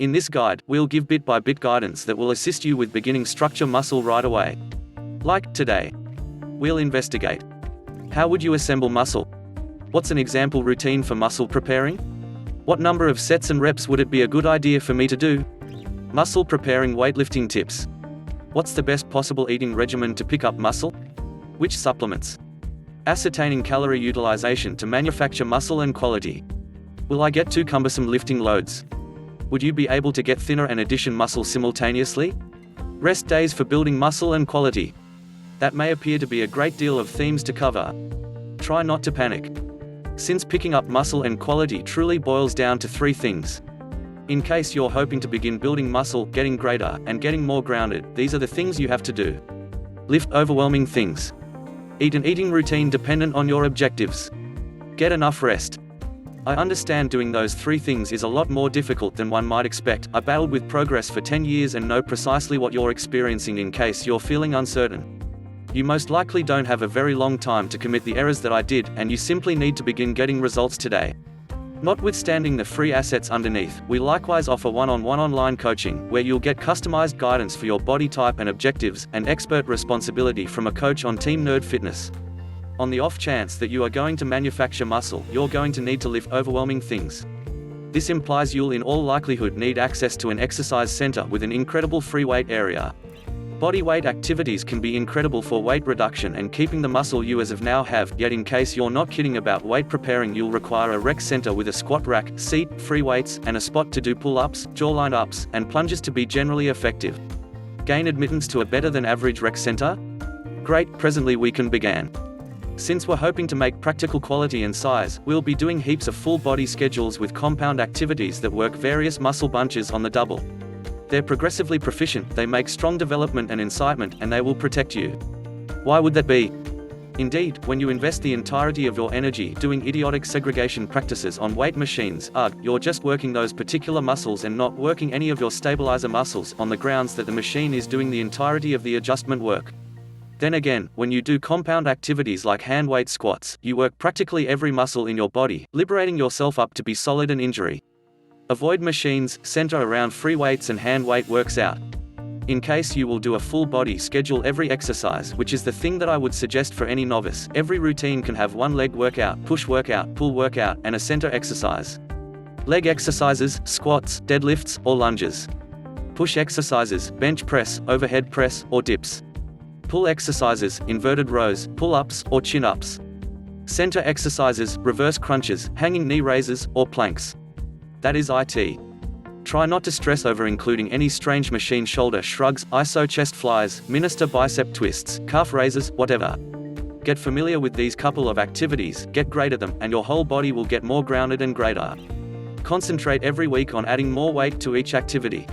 In this guide, we'll give bit-by-bit guidance that will assist you with beginning structure muscle right away. Like today, we'll investigate: how would you assemble muscle? What's an example routine for muscle preparing? What number of sets and reps would it be a good idea for me to do? Muscle preparing weightlifting tips. What's the best possible eating regimen to pick up muscle? Which supplements? Ascertaining calorie utilization to manufacture muscle and quality. Will I get too cumbersome lifting loads? Would you be able to get thinner and addition muscle simultaneously? Rest days for building muscle and quality. That may appear to be a great deal of themes to cover. Try not to panic, since picking up muscle and quality truly boils down to three things. In case you're hoping to begin building muscle, getting greater, and getting more grounded, these are the things you have to do. Lift overwhelming things. Eat an eating routine dependent on your objectives. Get enough rest. I understand doing those three things is a lot more difficult than one might expect. I battled with progress for 10 years and know precisely what you're experiencing. In case you're feeling uncertain, you most likely don't have a very long time to commit the errors that I did, and you simply need to begin getting results today. Notwithstanding the free assets underneath, we likewise offer one-on-one online coaching, where you'll get customized guidance for your body type and objectives, and expert responsibility from a coach on Team Nerd Fitness. On the off chance that you are going to manufacture muscle, you're going to need to lift overwhelming things. This implies you'll in all likelihood need access to an exercise center with an incredible free weight area. Body weight activities can be incredible for weight reduction and keeping the muscle you as of now have, yet in case you're not kidding about weight preparing, you'll require a rec center with a squat rack, seat, free weights, and a spot to do pull-ups, jawline ups, and plunges to be generally effective. Gain admittance to a better than average rec center? Great, presently we can begin. Since we're hoping to make practical quality and size, we'll be doing heaps of full body schedules with compound activities that work various muscle bunches on the double. They're progressively proficient, they make strong development and incitement, and they will protect you. Why would that be? Indeed, when you invest the entirety of your energy doing idiotic segregation practices on weight machines, you're just working those particular muscles and not working any of your stabilizer muscles, on the grounds that the machine is doing the entirety of the adjustment work. Then again, when you do compound activities like hand weight squats, you work practically every muscle in your body, liberating yourself up to be solid and injury. Avoid machines, center around free weights and hand weight works out. In case you will do a full body schedule every exercise, which is the thing that I would suggest for any novice. Every routine can have one leg workout, push workout, pull workout, and a center exercise. Leg exercises, squats, deadlifts, or lunges. Push exercises, bench press, overhead press, or dips. Pull exercises, inverted rows, pull-ups, or chin-ups. Center exercises, reverse crunches, hanging knee raises, or planks. That is it. Try not to stress over including any strange machine shoulder shrugs, iso chest flies, minister bicep twists, calf raises, whatever. Get familiar with these couple of activities, get great at them, and your whole body will get more grounded and greater. Concentrate every week on adding more weight to each activity.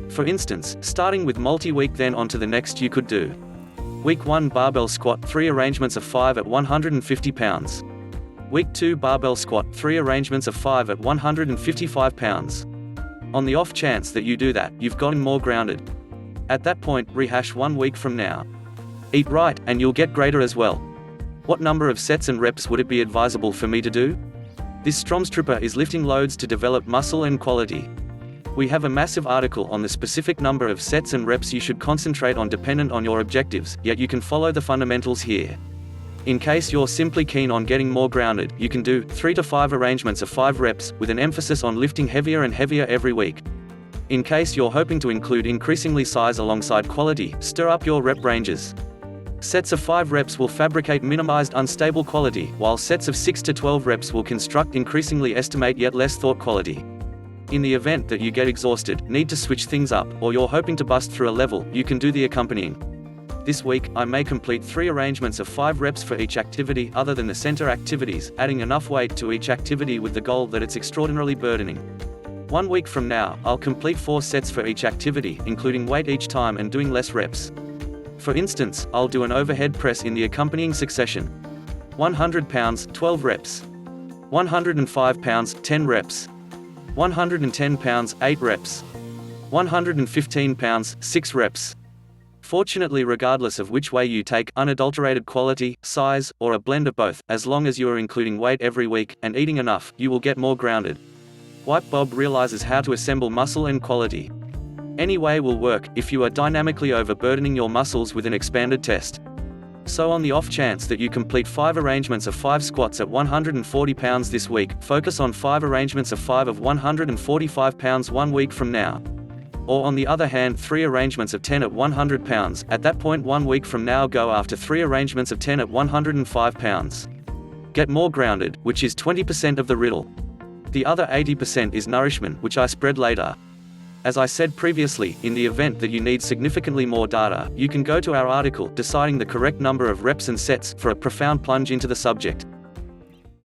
For instance, starting with multi-week, then onto the next, you could do: Week 1 barbell squat, 3 arrangements of 5 at 150 pounds. Week 2 barbell squat, 3 arrangements of 5 at 155 pounds. On the off chance that you do that, you've gotten more grounded. At that point, rehash 1 week from now. Eat right, and you'll get greater as well. What number of sets and reps would it be advisable for me to do? This Stromstripper is lifting loads to develop muscle and quality. We have a massive article on the specific number of sets and reps you should concentrate on dependent on your objectives, yet you can follow the fundamentals here. In case you're simply keen on getting more grounded, you can do 3 to 5 arrangements of 5 reps, with an emphasis on lifting heavier and heavier every week. In case you're hoping to include increasingly size alongside quality, stir up your rep ranges. Sets of 5 reps will fabricate minimized unstable quality, while sets of 6 to 12 reps will construct increasingly estimate yet less thought quality. In the event that you get exhausted, need to switch things up, or you're hoping to bust through a level, you can do the accompanying. This week, I may complete 3 arrangements of 5 reps for each activity other than the center activities, adding enough weight to each activity with the goal that it's extraordinarily burdening. 1 week from now, I'll complete 4 sets for each activity, including weight each time and doing less reps. For instance, I'll do an overhead press in the accompanying succession. 100 pounds, 12 reps. 105 pounds, 10 reps. 110 pounds, 8 reps. 115 pounds, 6 reps. Fortunately, regardless of which way you take, unadulterated quality, size, or a blend of both, as long as you are including weight every week, and eating enough, you will get more grounded. White Bob realizes how to assemble muscle and quality. Any way will work if you are dynamically overburdening your muscles with an expanded test. So on the off chance that you complete 5 arrangements of 5 squats at 140 pounds this week, focus on 5 arrangements of 5 of 145 pounds 1 week from now. Or on the other hand, 3 arrangements of 10 at 100 pounds, at that point 1 week from now go after 3 arrangements of 10 at 105 pounds. Get more grounded, which is 20% of the riddle. The other 80% is nourishment, which I spread later. As I said previously, in the event that you need significantly more data, you can go to our article, Deciding the Correct Number of Reps and Sets, for a profound plunge into the subject.